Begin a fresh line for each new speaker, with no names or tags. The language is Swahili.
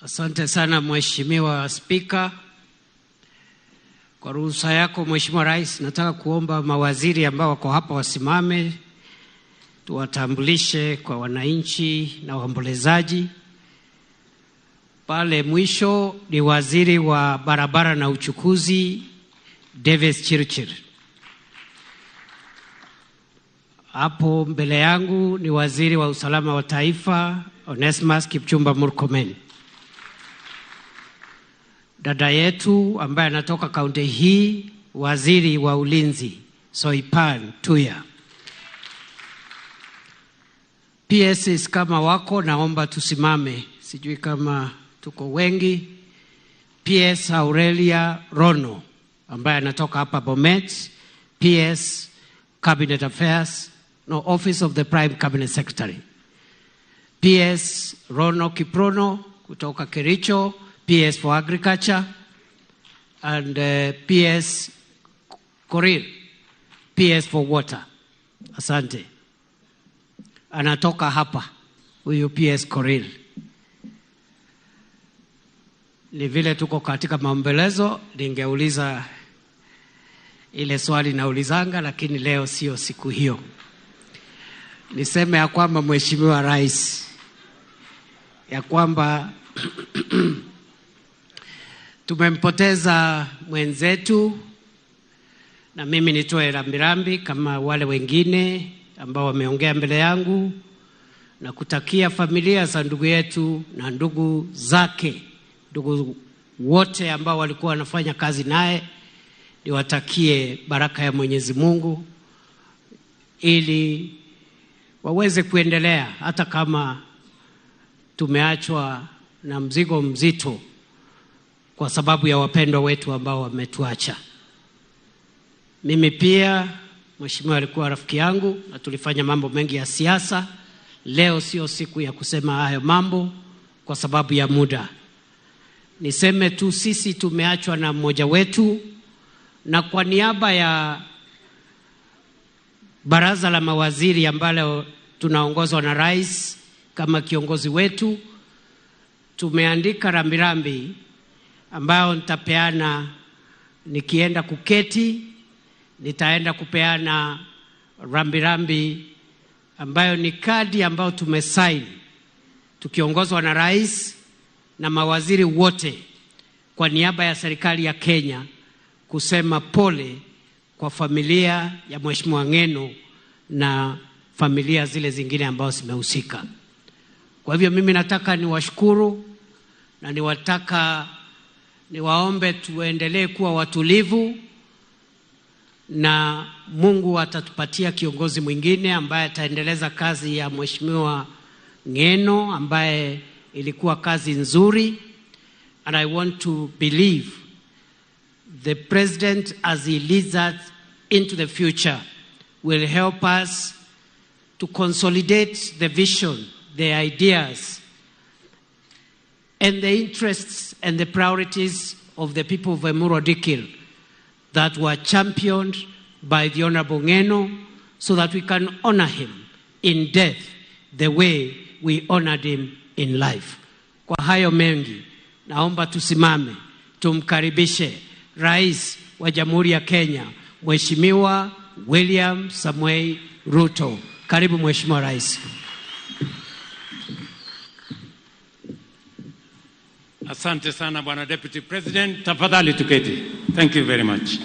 Asante sana Mheshimiwa Spika. Kwa ruhusa yako Mheshimiwa Rais, nataka kuomba mawaziri ambao wako hapa wasimame tuwatambulishe kwa wananchi na waombolezaji. Pale mwisho ni waziri wa barabara na uchukuzi Davis Chirchir. Hapo mbele yangu ni waziri wa usalama wa taifa Onesmus Kipchumba Murkomen. Dada yetu ambaye anatoka kaunti hii, waziri wa ulinzi Soipan Tuya. PSs kama wako naomba tusimame, sijui kama tuko wengi. PS Aurelia Rono ambaye anatoka hapa Bomet, PS Cabinet Affairs, no, Office of the Prime Cabinet Secretary. PS Rono Kiprono kutoka Kericho, PS for Agriculture, and PS Korir, PS for Water. Asante. Anatoka hapa huyu PS Korir. Ni vile tuko katika maombelezo, ningeuliza ile swali naulizanga, lakini leo sio siku hiyo. Niseme ya kwamba Mheshimiwa Rais, ya kwamba tumempoteza mwenzetu, na mimi nitoe rambirambi kama wale wengine ambao wameongea mbele yangu, na kutakia familia za ndugu yetu na ndugu zake, ndugu wote ambao walikuwa wanafanya kazi naye, niwatakie baraka ya Mwenyezi Mungu ili waweze kuendelea hata kama tumeachwa na mzigo mzito kwa sababu ya wapendwa wetu ambao wametuacha. Mimi pia Mheshimiwa alikuwa rafiki yangu na tulifanya mambo mengi ya siasa. Leo sio siku ya kusema hayo mambo kwa sababu ya muda. Niseme tu sisi tumeachwa na mmoja wetu, na kwa niaba ya baraza la mawaziri ambalo tunaongozwa na Rais kama kiongozi wetu, tumeandika rambirambi ambayo nitapeana nikienda kuketi. Nitaenda kupeana rambirambi ambayo ni kadi ambayo tumesign tukiongozwa na Rais na mawaziri wote kwa niaba ya serikali ya Kenya, kusema pole kwa familia ya Mheshimiwa Ng'eno na familia zile zingine ambazo zimehusika. Kwa hivyo mimi nataka niwashukuru na niwaombe tuendelee kuwa watulivu, na Mungu atatupatia kiongozi mwingine ambaye ataendeleza kazi ya Mheshimiwa Ng'eno ambaye ilikuwa kazi nzuri. And I want to believe the President, as he leads us into the future, will help us to consolidate the vision, the ideas, and the interests and the priorities of the people of Emuru Dikirr that were championed by the Honorable Ng'eno, so that we can honor him in death the way we honored him in life. Kwa hayo mengi, naomba tusimame, tumkaribishe Rais wa Jamhuri ya Kenya, Mheshimiwa William Samoei Ruto. Karibu Mheshimiwa Rais.
Asante sana Bwana Deputy President. Tafadhali tuketi. Thank you very much.